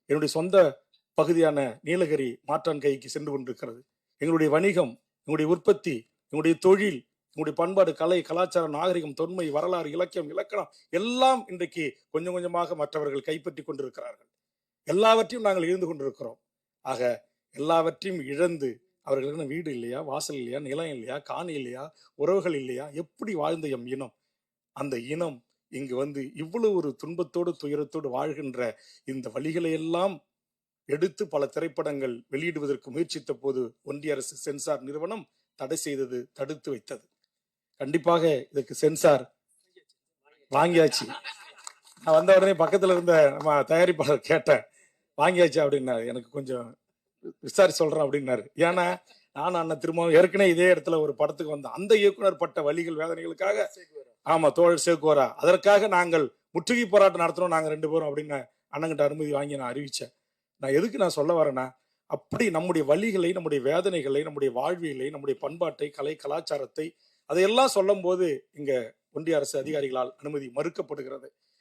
என்னுடைய சொந்த பகுதியான நீலகிரி மாற்றான் கைக்கு சென்று கொண்டிருக்கிறது. எங்களுடைய வணிகம், எங்களுடைய உற்பத்தி, எங்களுடைய தொழில், எங்களுடைய பண்பாடு, கலை, கலாச்சாரம், நாகரிகம், தொன்மை, வரலாறு, இலக்கியம், இலக்கணம் எல்லாம் இன்றைக்கு கொஞ்சம் கொஞ்சமாக மற்றவர்கள் கைப்பற்றி கொண்டிருக்கிறார்கள். எல்லாவற்றையும் நாங்கள் இழந்து கொண்டிருக்கிறோம். ஆக எல்லாவற்றையும் இழந்து அவர்களுக்கு வீடு இல்லையா, வாசல் இல்லையா, நிலம் இல்லையா, காணி இல்லையா, உறவுகள் இல்லையா, எப்படி வாழ்ந்த எம் இனம், அந்த இனம் இங்கு வந்து இவ்வளவு ஒரு துன்பத்தோடு துயரத்தோடு வாழ்கின்ற இந்த வழிகளை எல்லாம் எடுத்து பல திரைப்படங்கள் வெளியிடுவதற்கு முயற்சித்த போது ஒன்றிய அரசு சென்சார் நிறுவனம் தடை செய்தது, தடுத்து வைத்தது. கண்டிப்பாக இதுக்கு சென்சார் வாங்கியாச்சு. நான் வந்த உடனே பக்கத்துல இருந்த நம்ம தயாரிப்பாளர் கேட்டேன், வாங்கியாச்சு அப்படின்னாரு. எனக்கு கொஞ்சம் விசாரி சொல்றேன் அப்படின்னாரு. ஏன்னா நான் அண்ணன் திரும்பவும் ஏற்கனவே இதே இடத்துல ஒரு படத்துக்கு வந்தேன். அந்த இயக்குனர் பட்ட வலிகள் வேதனைகளுக்காக, ஆமா தோழர் சேக்குவரா, அதற்காக நாங்கள் முற்றுகை போராட்டம் நடத்துறோம் நாங்க 2 பேரும் அப்படின்னு அண்ணங்கிட்ட அனுமதி வாங்கி நான் அறிவிச்சேன். நான் எதுக்கு நான் சொல்ல வரேன்னா, அப்படி நம்முடைய வலிகளை, நம்முடைய வேதனைகளை, நம்முடைய வாழ்வியலை, நம்முடைய பண்பாட்டை, கலை, கலாச்சாரத்தை அதையெல்லாம் சொல்லும் போது இங்க ஒன்றிய அரசு அதிகாரிகளால் அனுமதி மறுக்கப்படுகிறது.